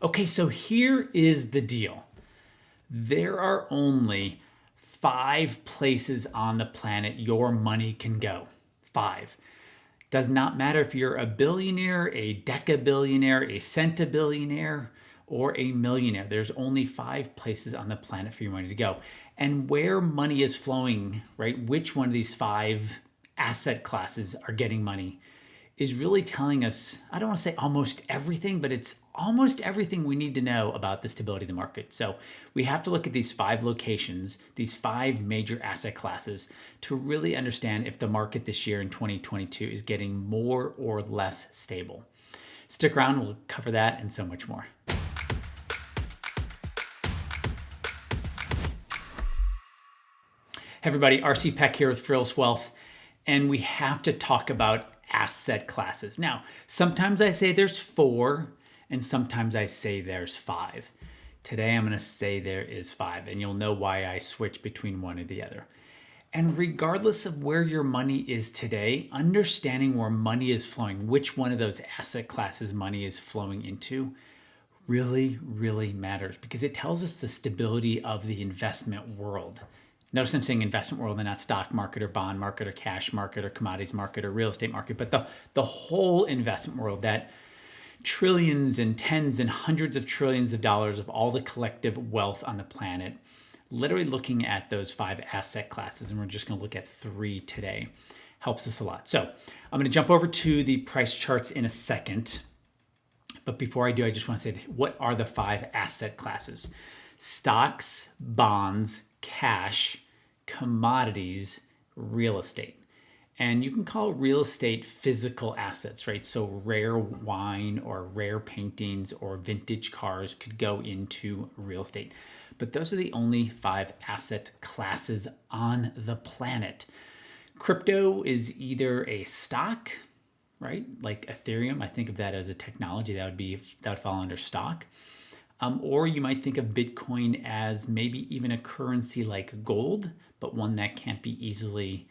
Okay, so here is the deal. There are only 5 places on the planet your money can go. 5. Does not matter if you're a billionaire, a decabillionaire, a centabillionaire, or a millionaire. There's only 5 places on the planet for your money to go. And where money is flowing, right? Which one of these 5 asset classes are getting money is really telling us, I don't want to say almost everything, but it's almost everything we need to know about the stability of the market. So we have to look at these 5 locations, these 5 major asset classes to really understand if the market this year in 2022 is getting more or less stable. Stick around, we'll cover that and so much more. Hey everybody, RC Peck here with Fearless Wealth, and we have to talk about asset classes. Now, sometimes I say there's 4, and sometimes I say there's 5. Today I'm going to say there is 5, and you'll know why I switch between one or the other. And regardless of where your money is today, understanding where money is flowing, which one of those asset classes money is flowing into, really, really matters because it tells us the stability of the investment world. Notice I'm saying investment world and not stock market or bond market or cash market or commodities market or real estate market, but the whole investment world, that trillions and tens and hundreds of trillions of dollars of all the collective wealth on the planet, literally looking at those 5 asset classes, and we're just going to look at 3 today, helps us a lot. So I'm going to jump over to the price charts in a second. But before I do, I just want to say, what are the 5 asset classes? Stocks, bonds, cash, commodities, real estate. And you can call real estate physical assets, right? So rare wine or rare paintings or vintage cars could go into real estate. But those are the only 5 asset classes on the planet. Crypto is either a stock, right? Like Ethereum, I think of that as a technology that would fall under stock. Or you might think of Bitcoin as maybe even a currency like gold, but one that can't be easily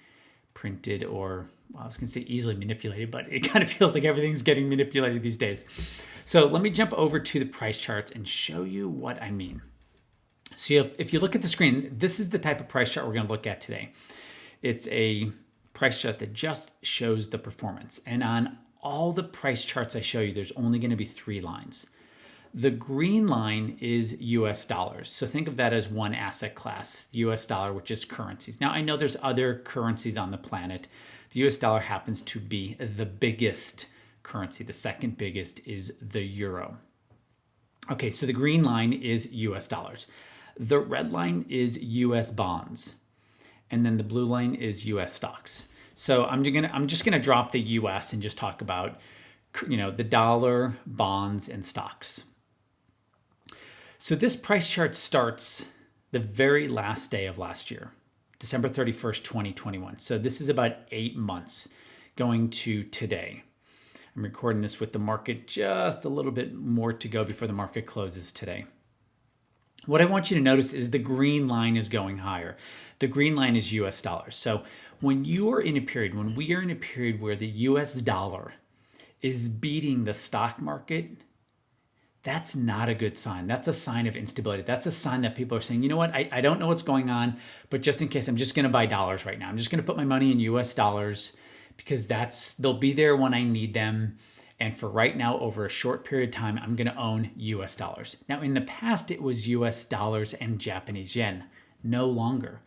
printed or, well, I was going to say easily manipulated, but it kind of feels like everything's getting manipulated these days. So let me jump over to the price charts and show you what I mean. So if you look at the screen, this is the type of price chart we're going to look at today. It's a price chart that just shows the performance. And on all the price charts I show you, there's only going to be 3 lines. The green line is US dollars. So think of that as one asset class, the US dollar, which is currencies. Now, I know there's other currencies on the planet. The US dollar happens to be the biggest currency. The second biggest is the euro. Okay, so the green line is US dollars. The red line is US bonds. And then the blue line is US stocks. So I'm just gonna drop the US and just talk about, the dollar, bonds, and stocks. So this price chart starts the very last day of last year, December 31st, 2021. So this is about 8 months going to today. I'm recording this with the market just a little bit more to go before the market closes today. What I want you to notice is the green line is going higher. The green line is US dollars. So when we are in a period where the US dollar is beating the stock market, that's not a good sign. That's a sign of instability. That's a sign that people are saying, you know what, I don't know what's going on, but just in case, I'm just going to buy dollars right now. I'm just going to put my money in US dollars because they'll be there when I need them. And for right now, over a short period of time, I'm going to own US dollars. Now, in the past, it was US dollars and Japanese yen. No longer.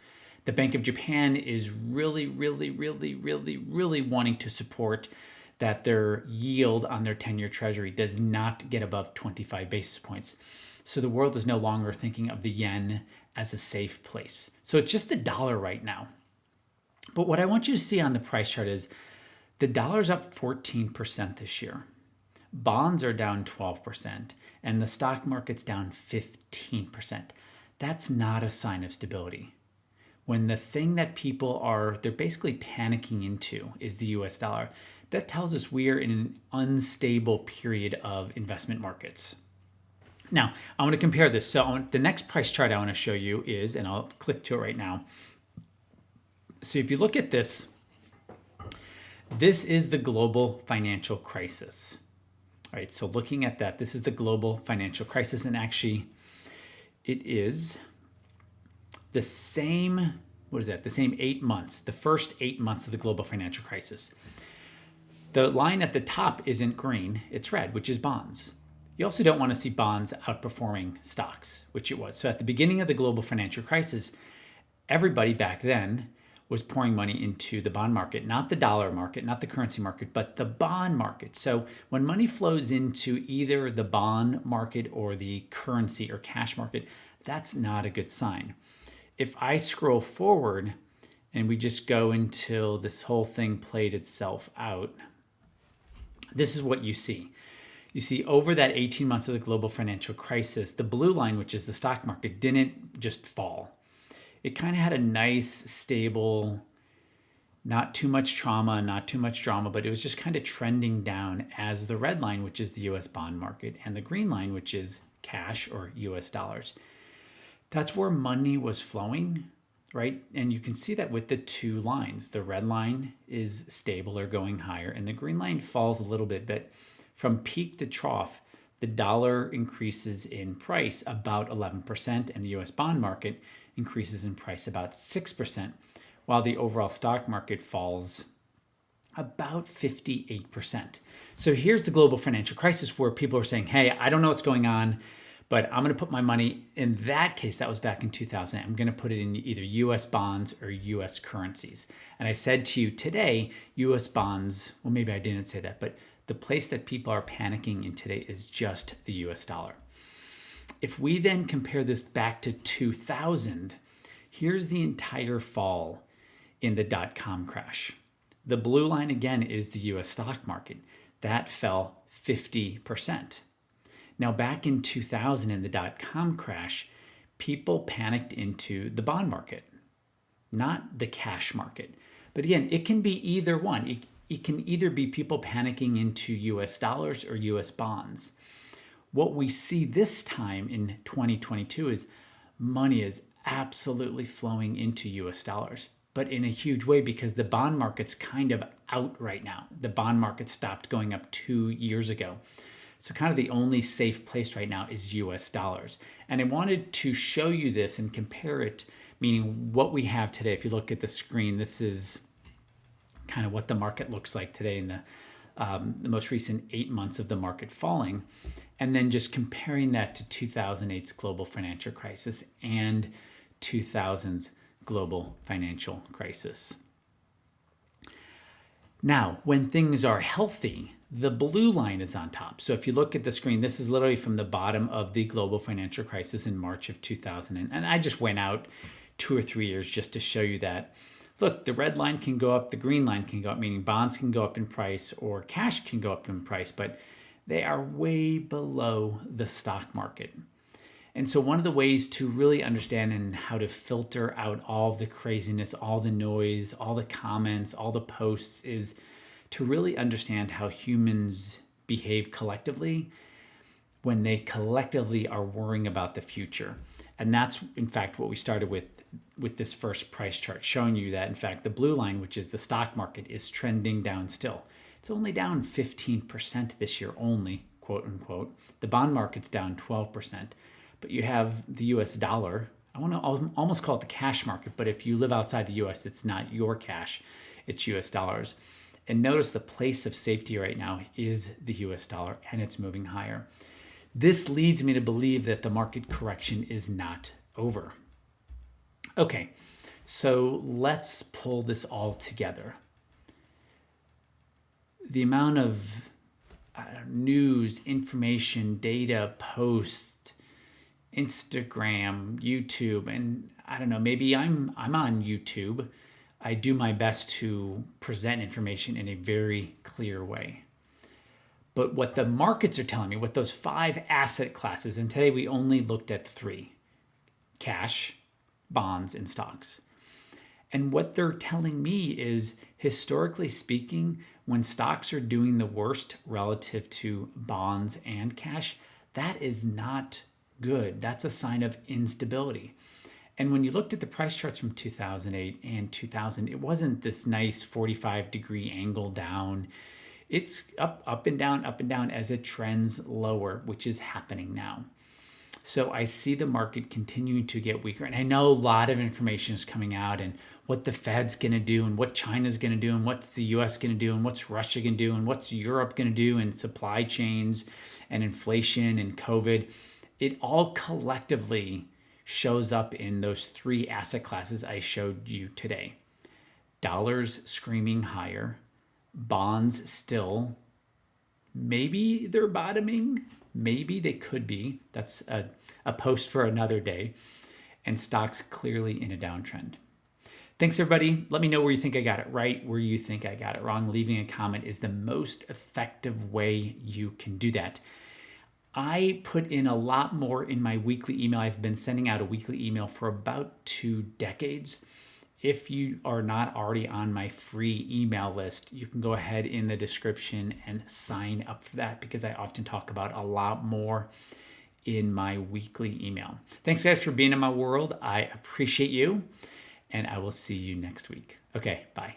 The Bank of Japan is really, really, really, really, really wanting to support that their yield on their 10-year treasury does not get above 25 basis points. So the world is no longer thinking of the yen as a safe place. So it's just the dollar right now. But what I want you to see on the price chart is the dollar's up 14% this year. Bonds are down 12%, and the stock market's down 15%. That's not a sign of stability. When the thing that they're basically panicking into is the US dollar, that tells us we are in an unstable period of investment markets. Now, I want to compare this. So the next price chart I want to show you is, and I'll click to it right now. So if you look at this, this is the global financial crisis. All right, so looking at that, this is the global financial crisis, and actually it is the same, what is that? The same 8 months, the first 8 months of the global financial crisis. The line at the top isn't green, it's red, which is bonds. You also don't want to see bonds outperforming stocks, which it was. So at the beginning of the global financial crisis, everybody back then was pouring money into the bond market, not the dollar market, not the currency market, but the bond market. So when money flows into either the bond market or the currency or cash market, that's not a good sign. If I scroll forward and we just go until this whole thing played itself out, this is what you see. You see, over that 18 months of the global financial crisis, the blue line, which is the stock market, didn't just fall. It kind of had a nice, stable, not too much trauma, not too much drama, but it was just kind of trending down as the red line, which is the US bond market, and the green line, which is cash or US dollars. That's where money was flowing, right? And you can see that with the two lines. The red line is stable or going higher, and the green line falls a little bit, but from peak to trough, the dollar increases in price about 11%, and the US bond market increases in price about 6%, while the overall stock market falls about 58%. So here's the global financial crisis where people are saying, hey, I don't know what's going on, but I'm going to put my money, in that case, that was back in 2000, I'm going to put it in either US bonds or US currencies. And I said to you today, US bonds, well, maybe I didn't say that, but the place that people are panicking in today is just the US dollar. If we then compare this back to 2000, here's the entire fall in the dot-com crash. The blue line again is the US stock market. That fell 50%. Now back in 2000 in the dot-com crash, people panicked into the bond market, not the cash market. But again, it can be either one. It can either be people panicking into US dollars or US bonds. What we see this time in 2022 is money is absolutely flowing into US dollars, but in a huge way because the bond market's kind of out right now. The bond market stopped going up 2 years ago. So kind of the only safe place right now is US dollars. And I wanted to show you this and compare it, meaning what we have today. If you look at the screen, this is kind of what the market looks like today in the most recent 8 months of the market falling, and then just comparing that to 2008's global financial crisis and 2000's global financial crisis. Now, when things are healthy, the blue line is on top. So if you look at the screen, this is literally from the bottom of the global financial crisis in March of 2000. And I just went out 2 or 3 years just to show you that, look, the red line can go up, the green line can go up, meaning bonds can go up in price or cash can go up in price, but they are way below the stock market. And so one of the ways to really understand and how to filter out all of the craziness, all the noise, all the comments, all the posts is to really understand how humans behave collectively when they collectively are worrying about the future. And that's, in fact, what we started with this first price chart, showing you that, in fact, the blue line, which is the stock market, is trending down still. It's only down 15% this year only, quote unquote. The bond market's down 12%. But you have the US dollar. I want to almost call it the cash market, but if you live outside the US, it's not your cash, it's US dollars. And notice the place of safety right now is the US dollar, and it's moving higher. This leads me to believe that the market correction is not over. Okay, so let's pull this all together. The amount of news, information, data, posts, Instagram, YouTube, and I don't know, maybe I'm on YouTube. I do my best to present information in a very clear way. But what the markets are telling me, what those 5 asset classes, and today we only looked at 3, cash, bonds, and stocks. And what they're telling me is, historically speaking, when stocks are doing the worst relative to bonds and cash, that is not good. That's a sign of instability. And when you looked at the price charts from 2008 and 2000, it wasn't this nice 45-degree angle down. It's up and down as it trends lower, which is happening now. So I see the market continuing to get weaker. And I know a lot of information is coming out and what the Fed's going to do and what China's going to do and what's the US going to do and what's Russia going to do and what's Europe going to do and supply chains and inflation and COVID. It all collectively shows up in those three asset classes I showed you today. Dollars screaming higher, bonds still, maybe they're bottoming, maybe they could be. That's a post for another day. And stocks clearly in a downtrend. Thanks, everybody. Let me know where you think I got it right, where you think I got it wrong. Leaving a comment is the most effective way you can do that. I put in a lot more in my weekly email. I've been sending out a weekly email for about 2 decades. If you are not already on my free email list, you can go ahead in the description and sign up for that, because I often talk about a lot more in my weekly email. Thanks, guys, for being in my world. I appreciate you, and I will see you next week. Okay, bye.